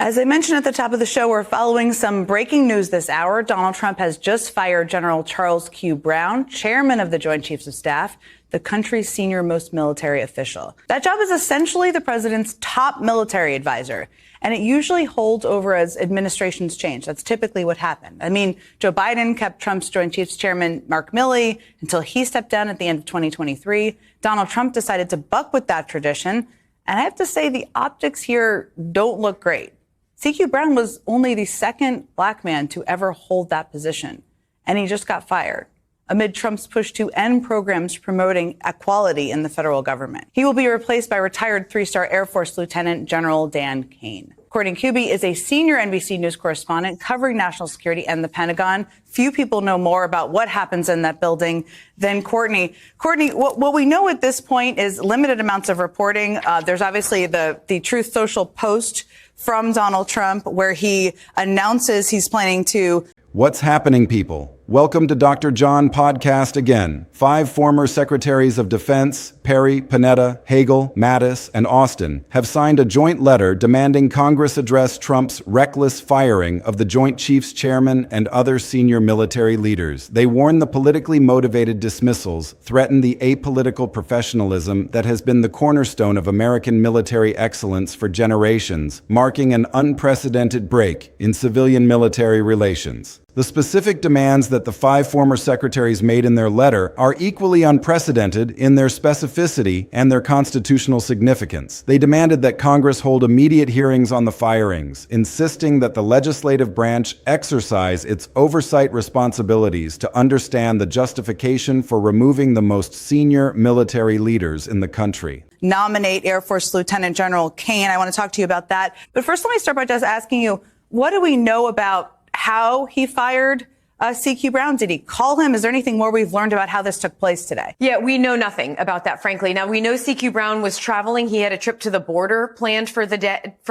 As I mentioned at the top of the show, we're following some breaking news this hour. Donald Trump has just fired General Charles Q. Brown, chairman of the Joint Chiefs of Staff, the country's senior-most military official. That job is essentially the president's top military advisor, and it usually holds over as administrations change. That's typically what happened. I mean, Joe Biden kept Trump's Joint Chiefs chairman, Mark Milley, until he stepped down at the end of 2023. Donald Trump decided to buck with that tradition, and I have to say the optics here don't look great. CQ Brown was only the second black man to ever hold that position, and he just got fired amid Trump's push to end programs promoting equality in the federal government. He will be replaced by retired three-star Air Force Lieutenant General Dan Kane. Courtney Kuby is a senior NBC News correspondent covering national security and the Pentagon. Few people know more about what happens in that building than Courtney. Courtney, what we know at this point is limited amounts of reporting. There's obviously the Truth Social post from Donald Trump where he announces he's planning to... What's happening, people? Welcome to Dr. John Podcast again. 5 former secretaries of defense, Perry, Panetta, Hagel, Mattis, and Austin, have signed a joint letter demanding Congress address Trump's reckless firing of the Joint Chiefs chairman and other senior military leaders. They warn the politically motivated dismissals threaten the apolitical professionalism that has been the cornerstone of American military excellence for generations, marking an unprecedented break in civilian-military relations. The specific demands that the 5 former secretaries made in their letter are equally unprecedented in their specificity and their constitutional significance. They demanded that Congress hold immediate hearings on the firings, insisting that the legislative branch exercise its oversight responsibilities to understand the justification for removing the most senior military leaders in the country. Nominate Air Force Lieutenant General Kane. I want to talk to you about that. But first, let me start by just asking you, what do we know about how he fired CQ Brown? Did he call him? Is there anything more we've learned about how this took place today? Yeah, we know nothing about that, frankly. Now, we know CQ Brown was traveling. He had a trip to the border planned for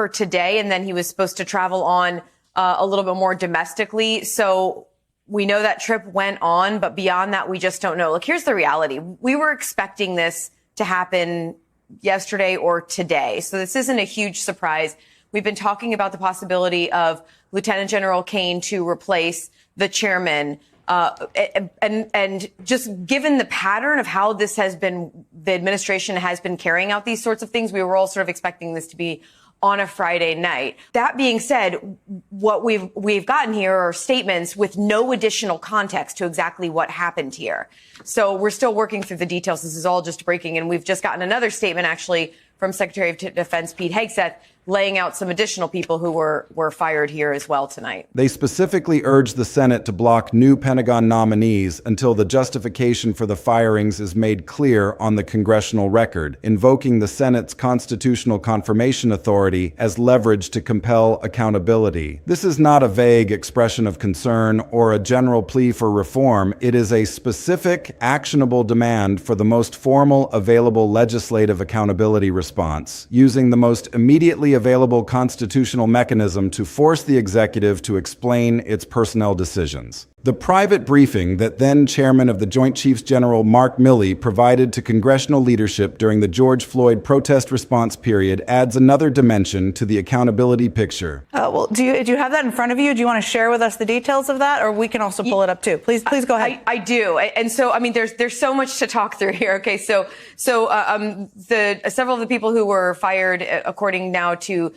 today, and then he was supposed to travel on a little bit more domestically. So we know that trip went on, but beyond that, we just don't know. Look, here's the reality. We were expecting this to happen yesterday or today. So this isn't a huge surprise. We've been talking about the possibility of Lieutenant General Kane to replace the chairman. And just given the pattern of how this has been, the administration has been carrying out these sorts of things, we were all sort of expecting this to be on a Friday night. That being said, what we've gotten here are statements with no additional context to exactly what happened here. So we're still working through the details. This is all just breaking, and we've just gotten another statement actually from Secretary of Defense Pete Hegseth laying out some additional people who were fired here as well tonight. They specifically urged the Senate to block new Pentagon nominees until the justification for the firings is made clear on the congressional record, invoking the Senate's constitutional confirmation authority as leverage to compel accountability. This is not a vague expression of concern or a general plea for reform. It is a specific, actionable demand for the most formal available legislative accountability response, using the most immediately available constitutional mechanism to force the executive to explain its personnel decisions. The private briefing that then chairman of the Joint Chiefs General Mark Milley provided to congressional leadership during the George Floyd protest response period adds another dimension to the accountability picture. Well, do you have that in front of you? Do you want to share with us the details of that, or we can also pull it up too? Please go ahead. I do, and so I mean, there's so much to talk through here. Okay, so several of the people who were fired, according now to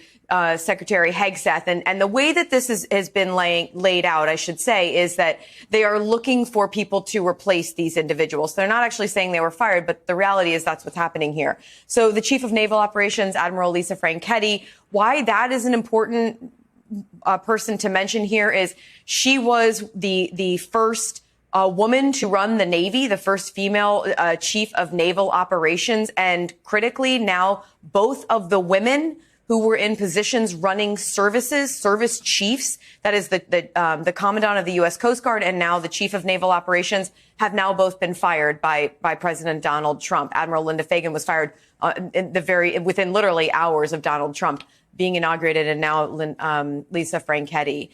Secretary Hegseth, and the way that this has been laid out, I should say, is that they are looking for people to replace these individuals. They're not actually saying they were fired, but the reality is that's what's happening here. So the Chief of Naval Operations, Admiral Lisa Franchetti, why that is an important person to mention here is she was the first woman to run the Navy, the first female Chief of Naval Operations, and critically now both of the women who were in positions running service chiefs, that is the Commandant of the U.S. Coast Guard and now the Chief of Naval Operations, have now both been fired by President Donald Trump. Admiral Linda Fagan was fired within literally hours of Donald Trump being inaugurated, and now Lisa Franchetti.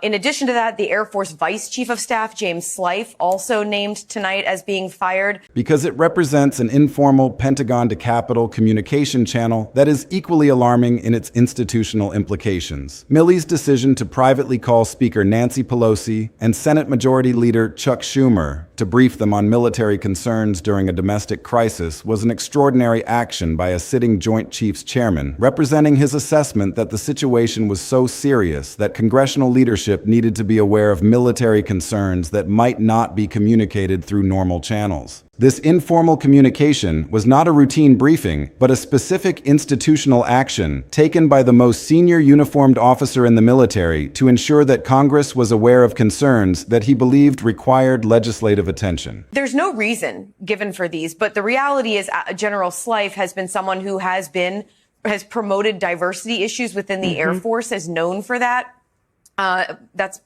In addition to that, the Air Force Vice Chief of Staff, James Slife, also named tonight as being fired. Because it represents an informal Pentagon to Capitol communication channel that is equally alarming in its institutional implications. Milley's decision to privately call Speaker Nancy Pelosi and Senate Majority Leader Chuck Schumer to brief them on military concerns during a domestic crisis was an extraordinary action by a sitting Joint Chiefs chairman, representing his assessment that the situation was so serious that congressional leadership needed to be aware of military concerns that might not be communicated through normal channels. This informal communication was not a routine briefing, but a specific institutional action taken by the most senior uniformed officer in the military to ensure that Congress was aware of concerns that he believed required legislative attention. There's no reason given for these, but the reality is General Slife has been someone who has promoted diversity issues within the Air Force, is known for that. That's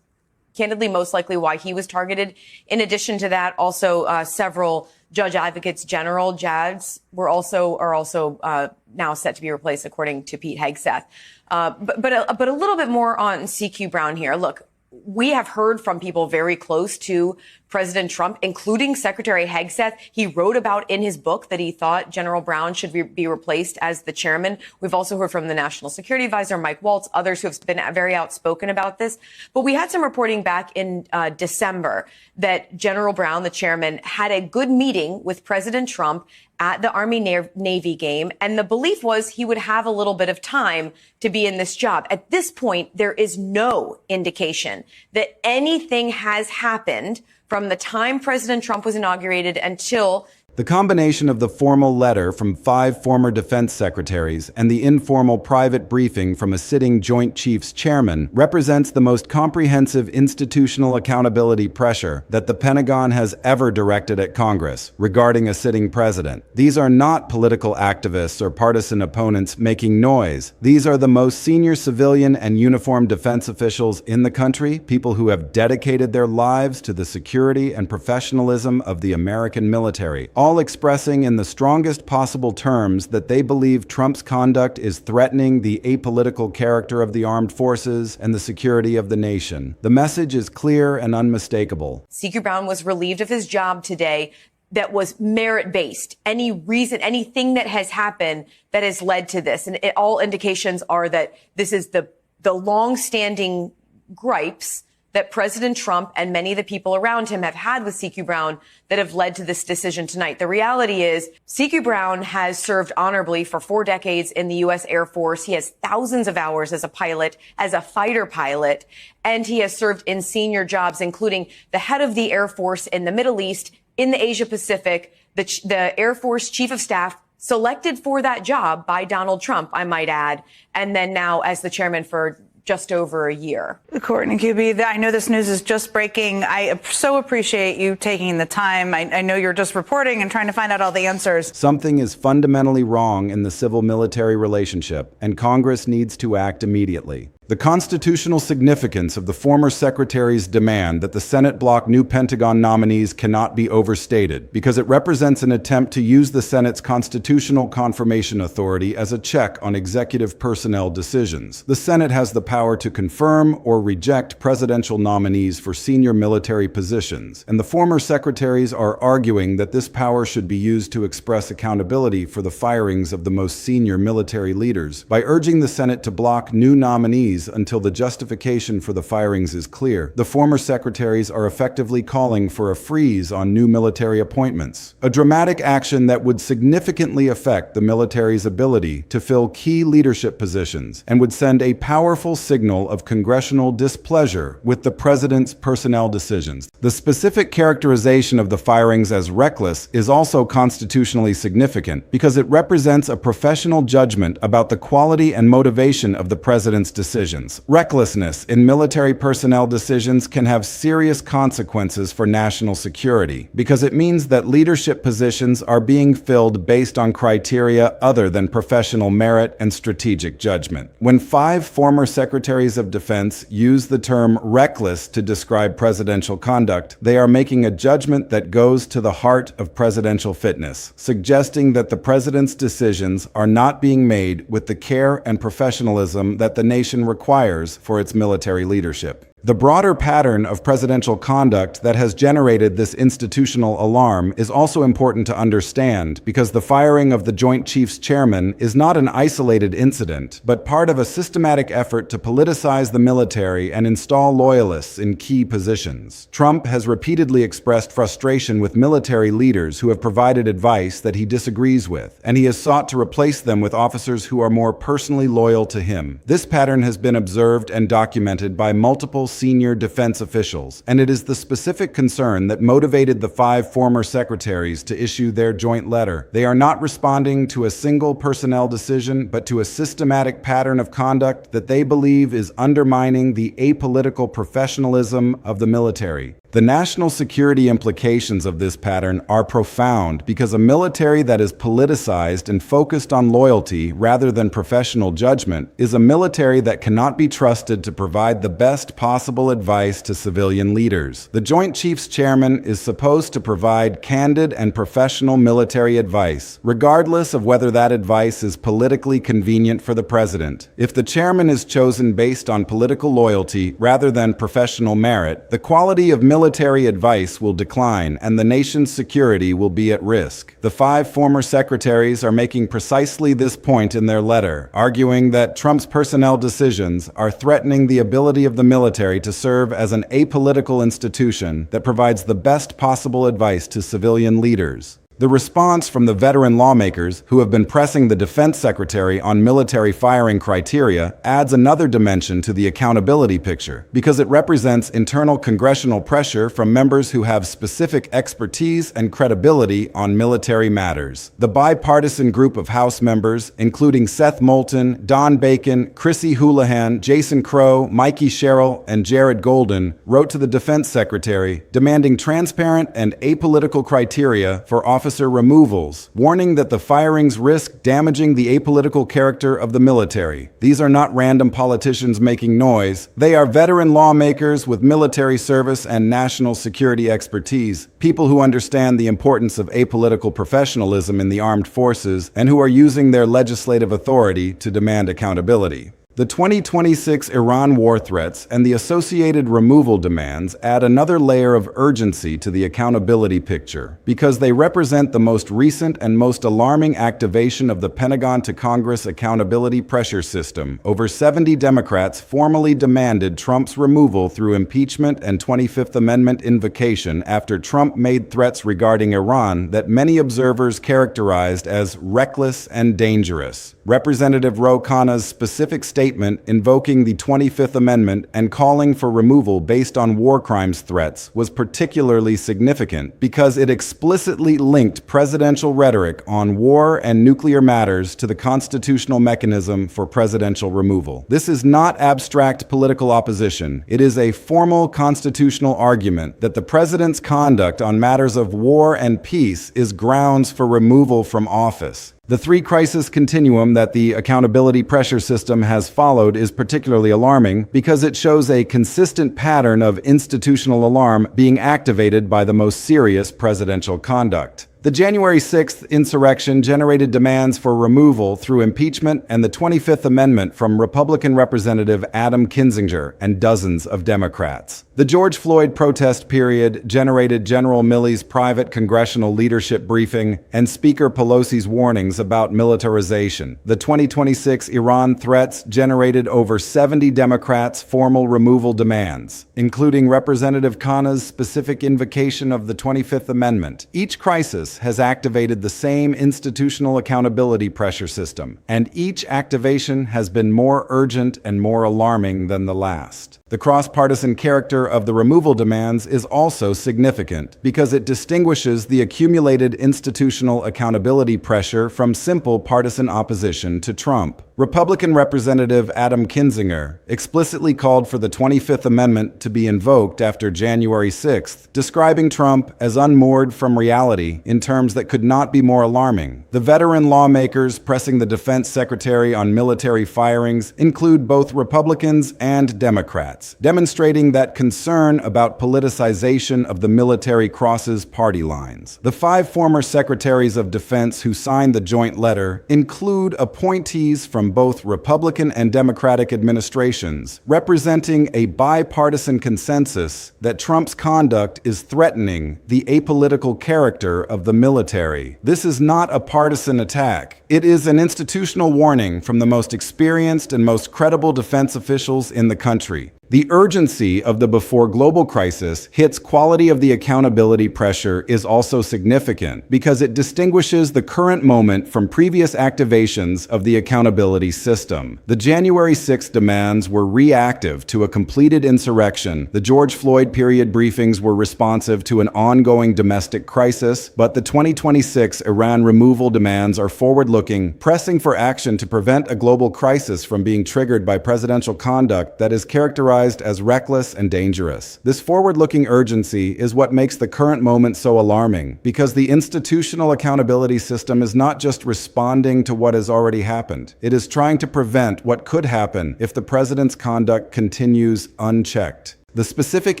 candidly most likely why he was targeted. In addition to that, also several judge advocates general, JADs, are also now set to be replaced, according to Pete Hegseth. But a little bit more on CQ Brown here. Look, we have heard from people very close to President Trump, including Secretary Hegseth. He wrote about in his book that he thought General Brown should be replaced as the chairman. We've also heard from the National Security Advisor, Mike Waltz, others who have been very outspoken about this. But we had some reporting back in December that General Brown, the chairman, had a good meeting with President Trump at the Army-Navy game, and the belief was he would have a little bit of time to be in this job. At this point, there is no indication that anything has happened from the time President Trump was inaugurated until The combination of the formal letter from 5 former defense secretaries and the informal private briefing from a sitting Joint Chiefs chairman represents the most comprehensive institutional accountability pressure that the Pentagon has ever directed at Congress regarding a sitting president. These are not political activists or partisan opponents making noise. These are the most senior civilian and uniformed defense officials in the country, people who have dedicated their lives to the security and professionalism of the American military, all expressing in the strongest possible terms that they believe Trump's conduct is threatening the apolitical character of the armed forces and the security of the nation. The message is clear and unmistakable. CQ Brown was relieved of his job today. That was merit-based. Any reason, anything that has happened that has led to this. And all indications are that this is the long-standing gripes that President Trump and many of the people around him have had with CQ Brown that have led to this decision tonight. The reality is CQ Brown has served honorably for 4 decades in the U.S. Air Force. He has thousands of hours as a pilot, as a fighter pilot, and he has served in senior jobs, including the head of the Air Force in the Middle East, in the Asia Pacific, the Air Force Chief of Staff, selected for that job by Donald Trump, I might add, and then now as the chairman for just over a year. Courtney Kuby, I know this news is just breaking. I so appreciate you taking the time. I know you're just reporting and trying to find out all the answers. Something is fundamentally wrong in the civil-military relationship, and Congress needs to act immediately. The constitutional significance of the former secretary's demand that the Senate block new Pentagon nominees cannot be overstated, because it represents an attempt to use the Senate's constitutional confirmation authority as a check on executive personnel decisions. The Senate has the power to confirm or reject presidential nominees for senior military positions, and the former secretaries are arguing that this power should be used to express accountability for the firings of the most senior military leaders by urging the Senate to block new nominees until the justification for the firings is clear. The former secretaries are effectively calling for a freeze on new military appointments, a dramatic action that would significantly affect the military's ability to fill key leadership positions and would send a powerful signal of congressional displeasure with the president's personnel decisions. The specific characterization of the firings as reckless is also constitutionally significant because it represents a professional judgment about the quality and motivation of the president's decisions. Recklessness in military personnel decisions can have serious consequences for national security because it means that leadership positions are being filled based on criteria other than professional merit and strategic judgment. When 5 former secretaries of defense use the term reckless to describe presidential conduct, they are making a judgment that goes to the heart of presidential fitness, suggesting that the president's decisions are not being made with the care and professionalism that the nation requires for its military leadership. The broader pattern of presidential conduct that has generated this institutional alarm is also important to understand because the firing of the Joint Chiefs Chairman is not an isolated incident, but part of a systematic effort to politicize the military and install loyalists in key positions. Trump has repeatedly expressed frustration with military leaders who have provided advice that he disagrees with, and he has sought to replace them with officers who are more personally loyal to him. This pattern has been observed and documented by multiple senior defense officials, and it is the specific concern that motivated the 5 former secretaries to issue their joint letter. They are not responding to a single personnel decision, but to a systematic pattern of conduct that they believe is undermining the apolitical professionalism of the military. The national security implications of this pattern are profound because a military that is politicized and focused on loyalty rather than professional judgment is a military that cannot be trusted to provide the best possible advice to civilian leaders. The Joint Chiefs Chairman is supposed to provide candid and professional military advice, regardless of whether that advice is politically convenient for the president. If the chairman is chosen based on political loyalty rather than professional merit, the quality of military advice will decline and the nation's security will be at risk. The 5 former secretaries are making precisely this point in their letter, arguing that Trump's personnel decisions are threatening the ability of the military to serve as an apolitical institution that provides the best possible advice to civilian leaders. The response from the veteran lawmakers who have been pressing the defense secretary on military firing criteria adds another dimension to the accountability picture because it represents internal congressional pressure from members who have specific expertise and credibility on military matters. The bipartisan group of House members, including Seth Moulton, Don Bacon, Chrissy Houlihan, Jason Crow, Mikey Sherrill, and Jared Golden, wrote to the defense secretary demanding transparent and apolitical criteria for officer removals, warning that the firings risk damaging the apolitical character of the military. These are not random politicians making noise. They are veteran lawmakers with military service and national security expertise, people who understand the importance of apolitical professionalism in the armed forces and who are using their legislative authority to demand accountability. The 2026 Iran war threats and the associated removal demands add another layer of urgency to the accountability picture because they represent the most recent and most alarming activation of the Pentagon to Congress accountability pressure system. Over 70 Democrats formally demanded Trump's removal through impeachment and 25th Amendment invocation after Trump made threats regarding Iran that many observers characterized as reckless and dangerous. Representative Ro Khanna's specific statement invoking the 25th Amendment and calling for removal based on war crimes threats was particularly significant because it explicitly linked presidential rhetoric on war and nuclear matters to the constitutional mechanism for presidential removal. This is not abstract political opposition. It is a formal constitutional argument that the president's conduct on matters of war and peace is grounds for removal from office. The 3-crisis continuum that the accountability pressure system has followed is particularly alarming because it shows a consistent pattern of institutional alarm being activated by the most serious presidential conduct. The January 6th insurrection generated demands for removal through impeachment and the 25th Amendment from Republican Representative Adam Kinzinger and dozens of Democrats. The George Floyd protest period generated General Milley's private congressional leadership briefing and Speaker Pelosi's warnings about militarization. The 2026 Iran threats generated over 70 Democrats' formal removal demands, including Representative Khanna's specific invocation of the 25th Amendment. Each crisis has activated the same institutional accountability pressure system, and each activation has been more urgent and more alarming than the last. The cross-partisan character of the removal demands is also significant because it distinguishes the accumulated institutional accountability pressure from simple partisan opposition to Trump. Republican Representative Adam Kinzinger explicitly called for the 25th Amendment to be invoked after January 6th, describing Trump as unmoored from reality in terms that could not be more alarming. The veteran lawmakers pressing the defense secretary on military firings include both Republicans and Democrats, demonstrating that conservative concern about politicization of the military crosses party lines. The 5 former secretaries of defense who signed the joint letter include appointees from both Republican and Democratic administrations, representing a bipartisan consensus that Trump's conduct is threatening the apolitical character of the military. This is not a partisan attack. It is an institutional warning from the most experienced and most credible defense officials in the country. The urgency of the before global crisis hits quality of the accountability pressure is also significant because it distinguishes the current moment from previous activations of the accountability system. The January 6 demands were reactive to a completed insurrection. The George Floyd period briefings were responsive to an ongoing domestic crisis, but the 2026 Iran removal demands are forward-looking, pressing for action to prevent a global crisis from being triggered by presidential conduct that is characterized as reckless and dangerous. This forward-looking urgency is what makes the current moment so alarming, because the institutional accountability system is not just responding to what has already happened. It is trying to prevent what could happen if the president's conduct continues unchecked. The specific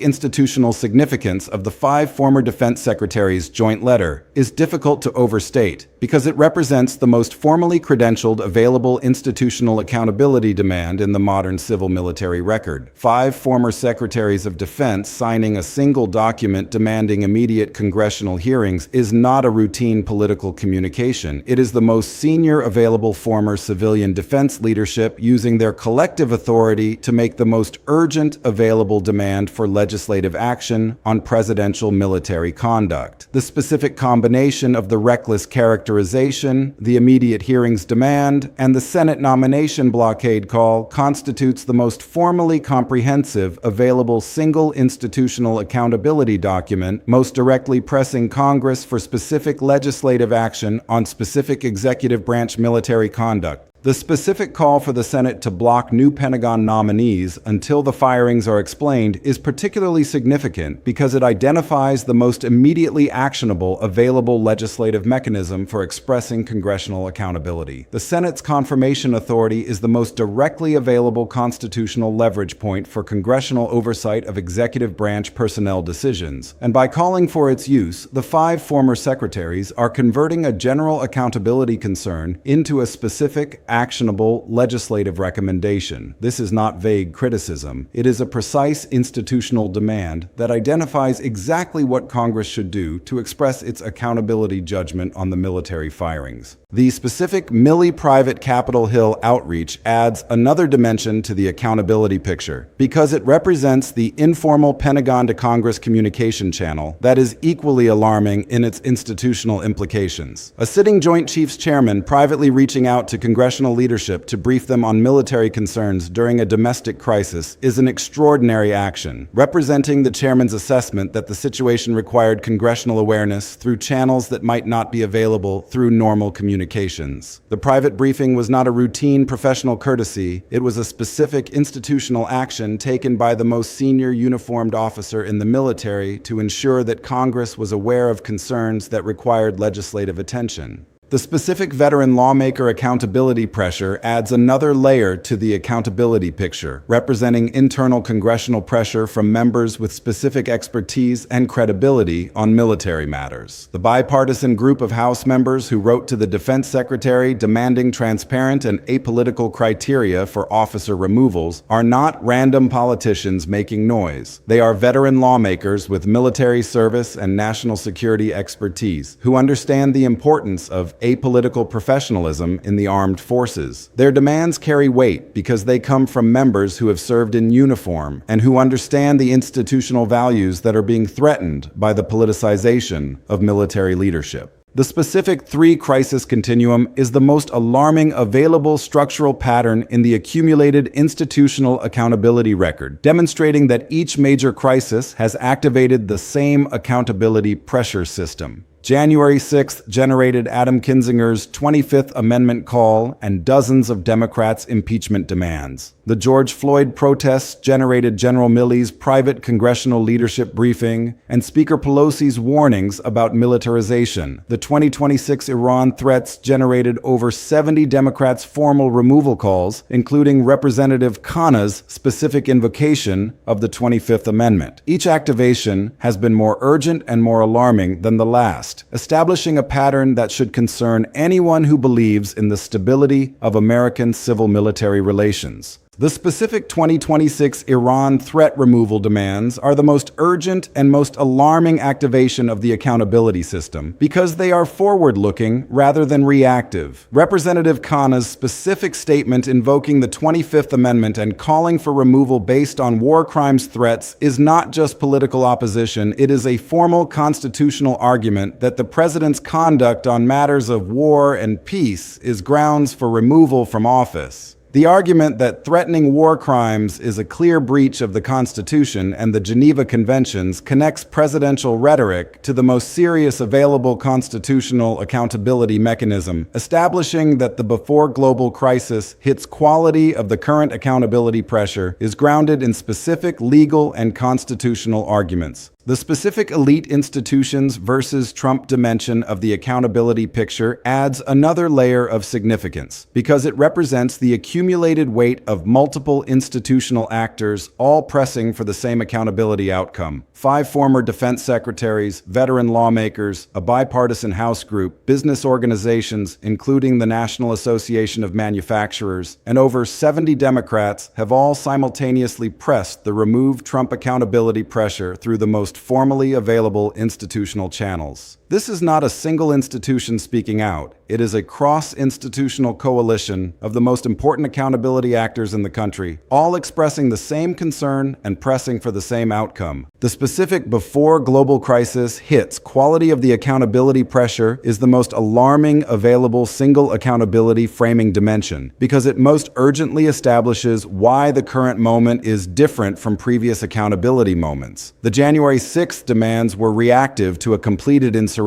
institutional significance of the 5 former defense secretaries' joint letter is difficult to overstate because it represents the most formally credentialed available institutional accountability demand in the modern civil-military record. 5 former secretaries of defense signing a single document demanding immediate congressional hearings is not a routine political communication. It is the most senior available former civilian defense leadership using their collective authority to make the most urgent available demand for legislative action on presidential military conduct. The specific combination of the reckless characterization, the immediate hearings demand, and the Senate nomination blockade call constitutes the most formally comprehensive available single institutional accountability document, most directly pressing Congress for specific legislative action on specific executive branch military conduct. The specific call for the Senate to block new Pentagon nominees until the firings are explained is particularly significant because it identifies the most immediately actionable available legislative mechanism for expressing congressional accountability. The Senate's confirmation authority is the most directly available constitutional leverage point for congressional oversight of executive branch personnel decisions, and by calling for its use, the 5 former secretaries are converting a general accountability concern into a specific actionable legislative recommendation. This is not vague criticism. It is a precise institutional demand that identifies exactly what Congress should do to express its accountability judgment on the military firings. The specific Milley-private Capitol Hill outreach adds another dimension to the accountability picture because it represents the informal Pentagon to Congress communication channel that is equally alarming in its institutional implications. A sitting Joint Chiefs chairman privately reaching out to congressional leadership to brief them on military concerns during a domestic crisis is an extraordinary action, representing the chairman's assessment that the situation required congressional awareness through channels that might not be available through normal communications. The private briefing was not a routine professional courtesy, it was a specific institutional action taken by the most senior uniformed officer in the military to ensure that Congress was aware of concerns that required legislative attention. The specific veteran lawmaker accountability pressure adds another layer to the accountability picture, representing internal congressional pressure from members with specific expertise and credibility on military matters. The bipartisan group of House members who wrote to the Defense Secretary demanding transparent and apolitical criteria for officer removals are not random politicians making noise. They are veteran lawmakers with military service and national security expertise who understand the importance of apolitical professionalism in the armed forces. Their demands carry weight because they come from members who have served in uniform and who understand the institutional values that are being threatened by the politicization of military leadership. The specific 3 crisis continuum is the most alarming available structural pattern in the accumulated institutional accountability record, demonstrating that each major crisis has activated the same accountability pressure system. January 6th generated Adam Kinzinger's 25th Amendment call and dozens of Democrats' impeachment demands. The George Floyd protests generated General Milley's private congressional leadership briefing and Speaker Pelosi's warnings about militarization. The 2026 Iran threats generated over 70 Democrats' formal removal calls, including Representative Khanna's specific invocation of the 25th Amendment. Each activation has been more urgent and more alarming than the last, establishing a pattern that should concern anyone who believes in the stability of American civil-military relations. The specific 2026 Iran threat removal demands are the most urgent and most alarming activation of the accountability system because they are forward-looking rather than reactive. Representative Khanna's specific statement invoking the 25th Amendment and calling for removal based on war crimes threats is not just political opposition, it is a formal constitutional argument that the president's conduct on matters of war and peace is grounds for removal from office. The argument that threatening war crimes is a clear breach of the Constitution and the Geneva Conventions connects presidential rhetoric to the most serious available constitutional accountability mechanism, establishing that the before global crisis hits quality of the current accountability pressure is grounded in specific legal and constitutional arguments. The specific elite institutions versus Trump dimension of the accountability picture adds another layer of significance because it represents the accumulated weight of multiple institutional actors all pressing for the same accountability outcome. 5 former defense secretaries, veteran lawmakers, a bipartisan House group, business organizations, including the National Association of Manufacturers, and over 70 Democrats have all simultaneously pressed the remove Trump accountability pressure through the most formally available institutional channels. This is not a single institution speaking out. It is a cross-institutional coalition of the most important accountability actors in the country, all expressing the same concern and pressing for the same outcome. The specific before global crisis hits quality of the accountability pressure is the most alarming available single accountability framing dimension because it most urgently establishes why the current moment is different from previous accountability moments. The January 6th demands were reactive to a completed insurrection.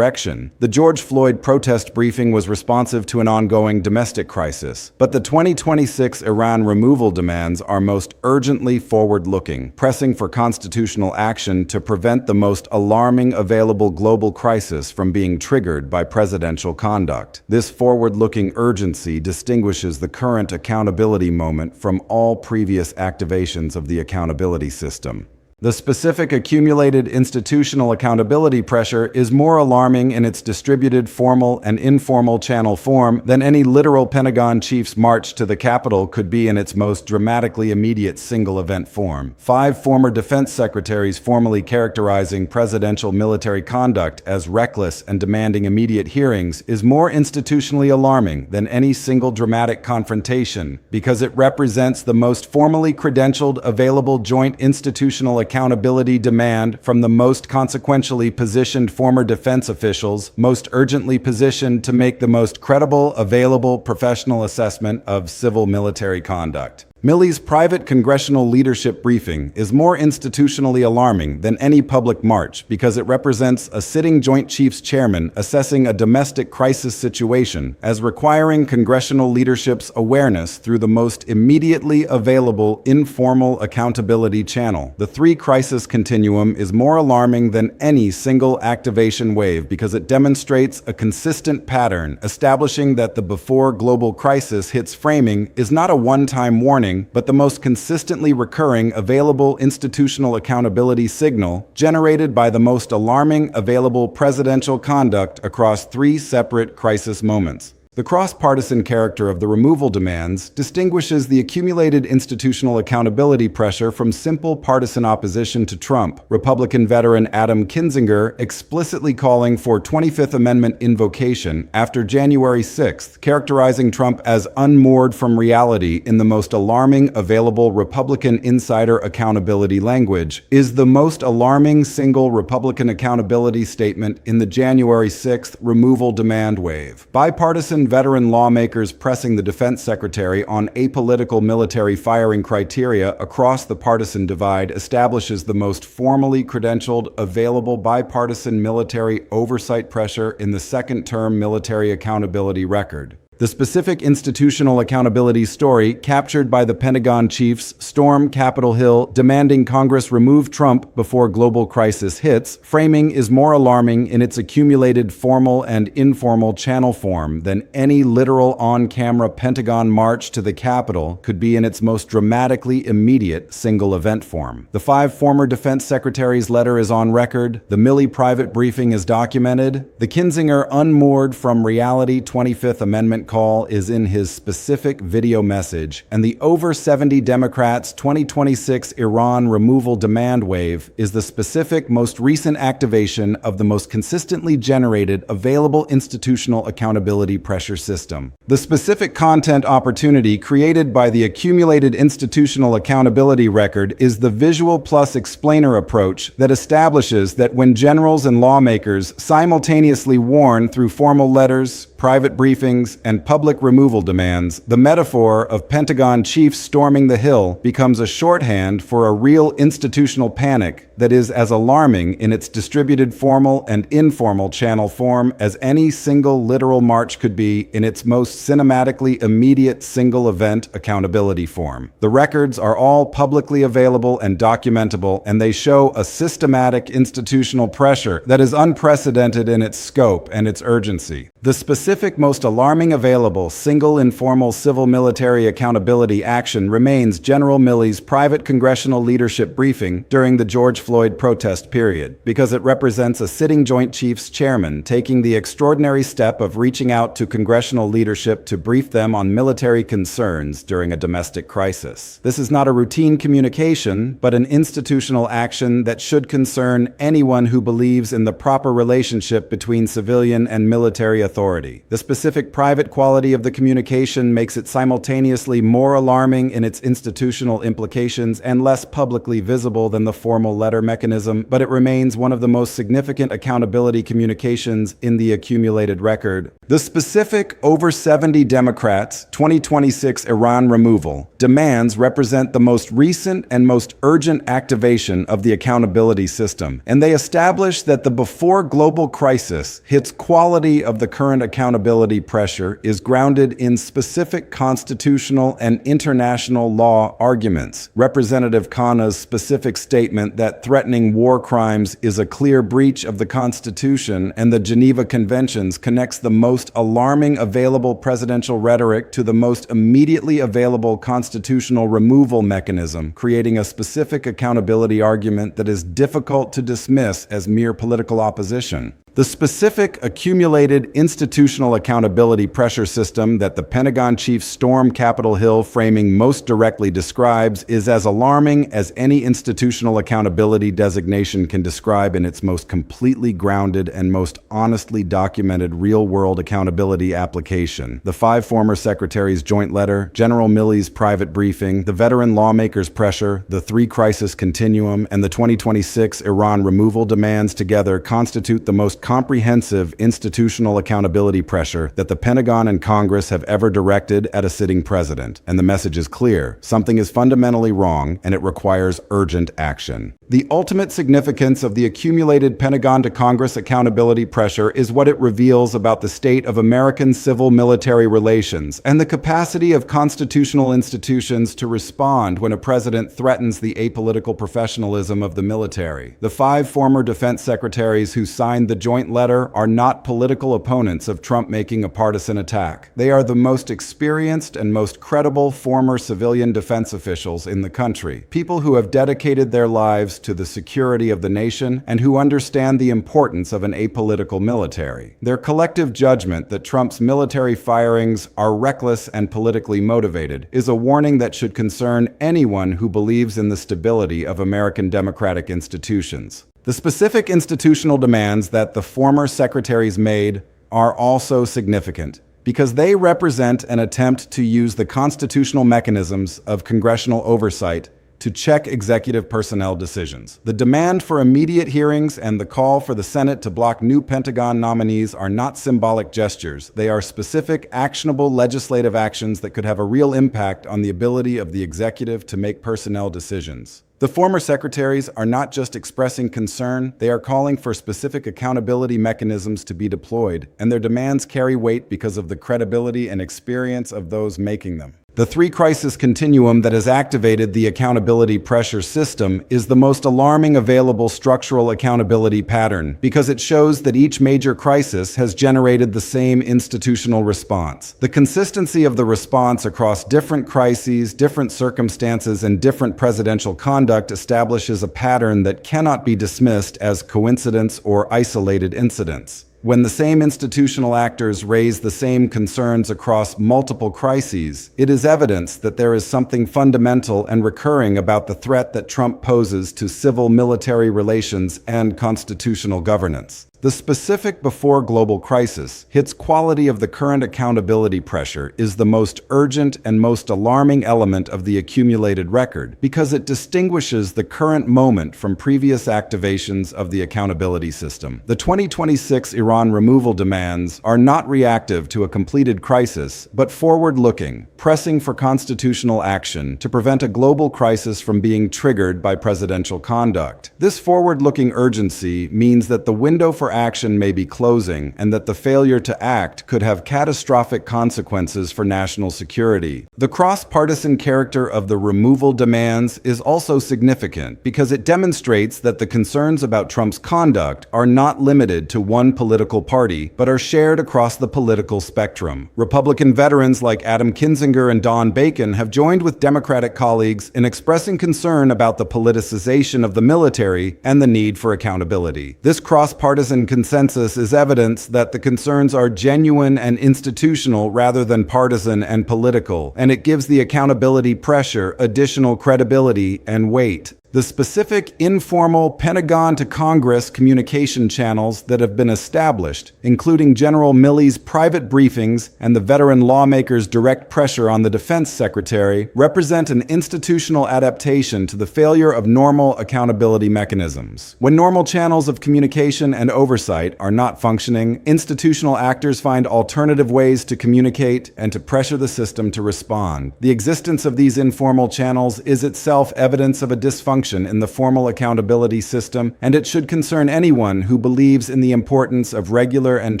The George Floyd protest briefing was responsive to an ongoing domestic crisis, but the 2026 Iran removal demands are most urgently forward-looking, pressing for constitutional action to prevent the most alarming available global crisis from being triggered by presidential conduct. This forward-looking urgency distinguishes the current accountability moment from all previous activations of the accountability system. The specific accumulated institutional accountability pressure is more alarming in its distributed formal and informal channel form than any literal Pentagon chief's march to the Capitol could be in its most dramatically immediate single-event form. 5 former defense secretaries formally characterizing presidential military conduct as reckless and demanding immediate hearings is more institutionally alarming than any single dramatic confrontation because it represents the most formally credentialed available joint institutional accountability demand from the most consequentially positioned former defense officials, most urgently positioned to make the most credible available professional assessment of civil-military conduct. Milley's private congressional leadership briefing is more institutionally alarming than any public march because it represents a sitting Joint Chiefs chairman assessing a domestic crisis situation as requiring congressional leadership's awareness through the most immediately available informal accountability channel. The 3-crisis continuum is more alarming than any single activation wave because it demonstrates a consistent pattern establishing that the before global crisis hits framing is not a one-time warning but the most consistently recurring available institutional accountability signal generated by the most alarming available presidential conduct across 3 separate crisis moments. The cross-partisan character of the removal demands distinguishes the accumulated institutional accountability pressure from simple partisan opposition to Trump. Republican veteran Adam Kinzinger explicitly calling for 25th Amendment invocation after January 6th, characterizing Trump as unmoored from reality in the most alarming available Republican insider accountability language, is the most alarming single Republican accountability statement in the January 6th removal demand wave. Bipartisan partisan veteran lawmakers pressing the defense secretary on apolitical military firing criteria across the partisan divide establishes the most formally credentialed available bipartisan military oversight pressure in the second-term military accountability record. The specific institutional accountability story captured by the Pentagon chiefs storm Capitol Hill demanding Congress remove Trump before global crisis hits, framing is more alarming in its accumulated formal and informal channel form than any literal on-camera Pentagon march to the Capitol could be in its most dramatically immediate single event form. The 5 former defense secretaries' letter is on record, the Milley private briefing is documented, the Kinzinger unmoored from reality 25th Amendment call is in his specific video message, and the over 70 Democrats' 2026 Iran removal demand wave is the specific most recent activation of the most consistently generated available institutional accountability pressure system. The specific content opportunity created by the accumulated institutional accountability record is the visual plus explainer approach that establishes that when generals and lawmakers simultaneously warn through formal letters, private briefings, and public removal demands, the metaphor of Pentagon chiefs storming the Hill becomes a shorthand for a real institutional panic that is as alarming in its distributed formal and informal channel form as any single literal march could be in its most cinematically immediate single event accountability form. The records are all publicly available and documentable, and they show a systematic institutional pressure that is unprecedented in its scope and its urgency. The specific most alarming available single informal civil-military accountability action remains General Milley's private congressional leadership briefing during the George Floyd protest period, because it represents a sitting Joint Chiefs chairman taking the extraordinary step of reaching out to congressional leadership to brief them on military concerns during a domestic crisis. This is not a routine communication, but an institutional action that should concern anyone who believes in the proper relationship between civilian and military authority. The specific private quality of the communication makes it simultaneously more alarming in its institutional implications and less publicly visible than the formal letter mechanism, but it remains one of the most significant accountability communications in the accumulated record. The specific over 70 Democrats' 2026 Iran removal demands represent the most recent and most urgent activation of the accountability system, and they establish that the before global crisis hits quality of the current accountability pressure is grounded in specific constitutional and international law arguments. Representative Khanna's specific statement that threatening war crimes is a clear breach of the Constitution and the Geneva Conventions connects the most alarming available presidential rhetoric to the most immediately available constitutional removal mechanism, creating a specific accountability argument that is difficult to dismiss as mere political opposition. The specific accumulated institutional accountability pressure system that the Pentagon chief storm Capitol Hill framing most directly describes is as alarming as any institutional accountability designation can describe in its most completely grounded and most honestly documented real-world accountability application. The 5 former secretaries' joint letter, General Milley's private briefing, the veteran lawmakers' pressure, the 3 crisis continuum, and the 2026 Iran removal demands together constitute the most comprehensive institutional accountability pressure that the Pentagon and Congress have ever directed at a sitting president. And the message is clear. Something is fundamentally wrong, and it requires urgent action. The ultimate significance of the accumulated Pentagon to Congress accountability pressure is what it reveals about the state of American civil-military relations and the capacity of constitutional institutions to respond when a president threatens the apolitical professionalism of the military. The 5 former defense secretaries who signed the joint letter are not political opponents of Trump making a partisan attack. They are the most experienced and most credible former civilian defense officials in the country, people who have dedicated their lives to the security of the nation and who understand the importance of an apolitical military. Their collective judgment that Trump's military firings are reckless and politically motivated is a warning that should concern anyone who believes in the stability of American democratic institutions. The specific institutional demands that the former secretaries made are also significant because they represent an attempt to use the constitutional mechanisms of congressional oversight to check executive personnel decisions. The demand for immediate hearings and the call for the Senate to block new Pentagon nominees are not symbolic gestures. They are specific, actionable legislative actions that could have a real impact on the ability of the executive to make personnel decisions. The former secretaries are not just expressing concern, they are calling for specific accountability mechanisms to be deployed, and their demands carry weight because of the credibility and experience of those making them. The three-crisis continuum that has activated the accountability pressure system is the most alarming available structural accountability pattern because it shows that each major crisis has generated the same institutional response. The consistency of the response across different crises, different circumstances, and different presidential conduct establishes a pattern that cannot be dismissed as coincidence or isolated incidents. When the same institutional actors raise the same concerns across multiple crises, it is evidence that there is something fundamental and recurring about the threat that Trump poses to civil-military relations and constitutional governance. The specific before global crisis hits quality of the current accountability pressure is the most urgent and most alarming element of the accumulated record because it distinguishes the current moment from previous activations of the accountability system. The 2026 Iran removal demands are not reactive to a completed crisis, but forward-looking, pressing for constitutional action to prevent a global crisis from being triggered by presidential conduct. This forward-looking urgency means that the window for action may be closing and that the failure to act could have catastrophic consequences for national security. The cross-partisan character of the removal demands is also significant because it demonstrates that the concerns about Trump's conduct are not limited to one political party, but are shared across the political spectrum. Republican veterans like Adam Kinzinger and Don Bacon have joined with Democratic colleagues in expressing concern about the politicization of the military and the need for accountability. This cross-partisan consensus is evidence that the concerns are genuine and institutional rather than partisan and political, and it gives the accountability pressure additional credibility and weight. The specific informal Pentagon to Congress communication channels that have been established, including General Milley's private briefings and the veteran lawmakers' direct pressure on the defense secretary, represent an institutional adaptation to the failure of normal accountability mechanisms. When normal channels of communication and oversight are not functioning, institutional actors find alternative ways to communicate and to pressure the system to respond. The existence of these informal channels is itself evidence of a dysfunction in the formal accountability system, and it should concern anyone who believes in the importance of regular and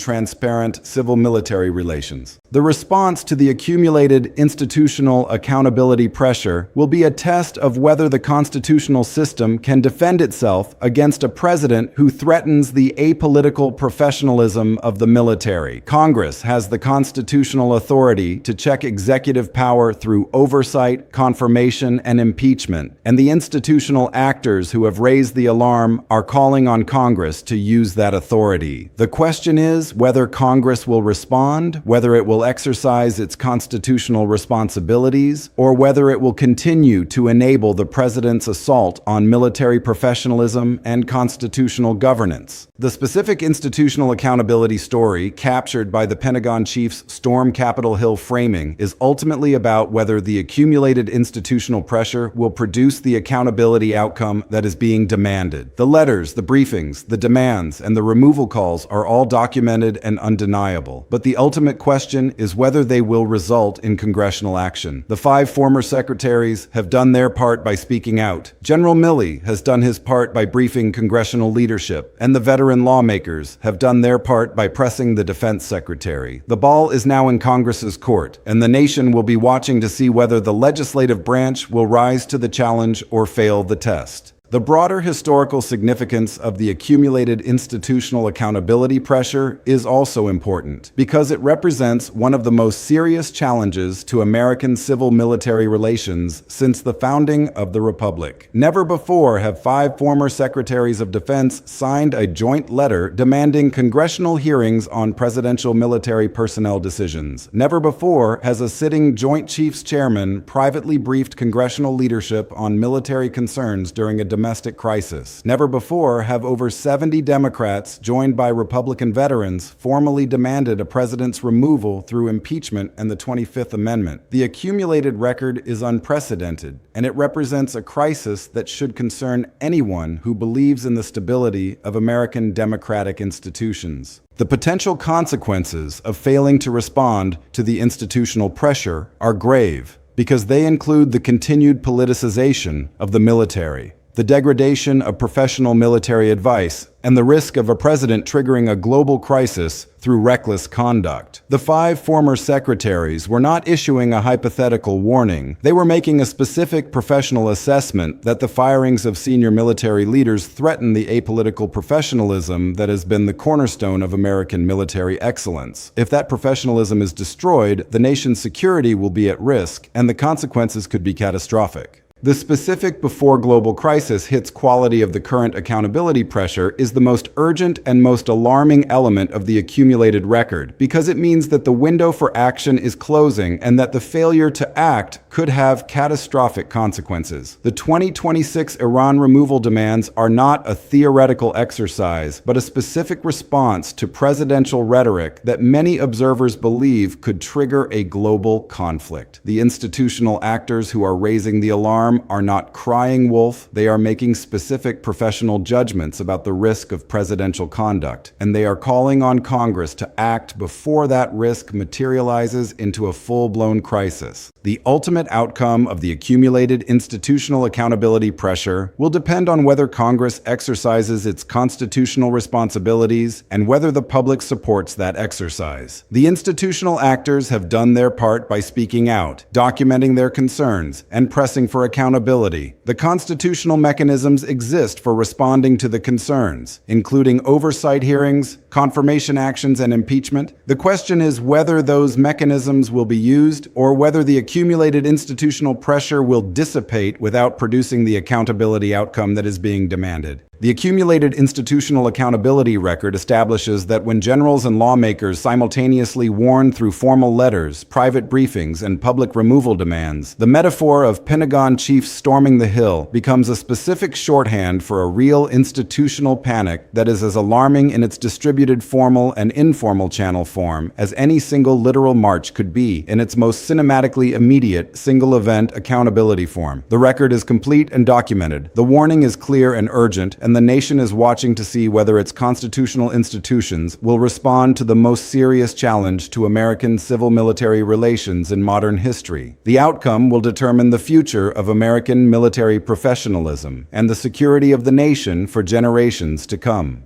transparent civil-military relations. The response to the accumulated institutional accountability pressure will be a test of whether the constitutional system can defend itself against a president who threatens the apolitical professionalism of the military. Congress has the constitutional authority to check executive power through oversight, confirmation, and impeachment, and the institutional actors who have raised the alarm are calling on Congress to use that authority. The question is whether Congress will respond, whether it will exercise its constitutional responsibilities, or whether it will continue to enable the president's assault on military professionalism and constitutional governance. The specific institutional accountability story captured by the Pentagon chief's Storm Capitol Hill framing is ultimately about whether the accumulated institutional pressure will produce the accountability outcome that is being demanded. The letters, the briefings, the demands, and the removal calls are all documented and undeniable. But the ultimate question is whether they will result in congressional action. The 5 former secretaries have done their part by speaking out. General Milley has done his part by briefing congressional leadership, and the veteran lawmakers have done their part by pressing the defense secretary. The ball is now in Congress's court, and the nation will be watching to see whether the legislative branch will rise to the challenge or fail the test. The broader historical significance of the accumulated institutional accountability pressure is also important because it represents one of the most serious challenges to American civil-military relations since the founding of the Republic. Never before have 5 former secretaries of defense signed a joint letter demanding congressional hearings on presidential military personnel decisions. Never before has a sitting Joint Chiefs chairman privately briefed congressional leadership on military concerns during a domestic crisis. Never before have over 70 Democrats, joined by Republican veterans, formally demanded a president's removal through impeachment and the 25th Amendment. The accumulated record is unprecedented, and it represents a crisis that should concern anyone who believes in the stability of American democratic institutions. The potential consequences of failing to respond to the institutional pressure are grave, because they include the continued politicization of the military, the degradation of professional military advice, and the risk of a president triggering a global crisis through reckless conduct. The 5 former secretaries were not issuing a hypothetical warning. They were making a specific professional assessment that the firings of senior military leaders threaten the apolitical professionalism that has been the cornerstone of American military excellence. If that professionalism is destroyed, the nation's security will be at risk, and the consequences could be catastrophic. The specific before global crisis hits quality of the current accountability pressure is the most urgent and most alarming element of the accumulated record, because it means that the window for action is closing and that the failure to act could have catastrophic consequences. The 2026 Iran removal demands are not a theoretical exercise, but a specific response to presidential rhetoric that many observers believe could trigger a global conflict. The institutional actors who are raising the alarm are not crying wolf. They are making specific professional judgments about the risk of presidential conduct, and they are calling on Congress to act before that risk materializes into a full-blown crisis. The ultimate outcome of the accumulated institutional accountability pressure will depend on whether Congress exercises its constitutional responsibilities and whether the public supports that exercise. The institutional actors have done their part by speaking out, documenting their concerns, and pressing for accountability. The constitutional mechanisms exist for responding to the concerns, including oversight hearings, confirmation actions, and impeachment. The question is whether those mechanisms will be used or whether the accumulated institutional pressure will dissipate without producing the accountability outcome that is being demanded. The accumulated institutional accountability record establishes that when generals and lawmakers simultaneously warn through formal letters, private briefings, and public removal demands, the metaphor of Pentagon chiefs storming the Hill becomes a specific shorthand for a real institutional panic that is as alarming in its distributed formal and informal channel form as any single literal march could be in its most cinematically immediate single-event accountability form. The record is complete and documented. The warning is clear and urgent, and the nation is watching to see whether its constitutional institutions will respond to the most serious challenge to American civil-military relations in modern history. The outcome will determine the future of American military professionalism and the security of the nation for generations to come.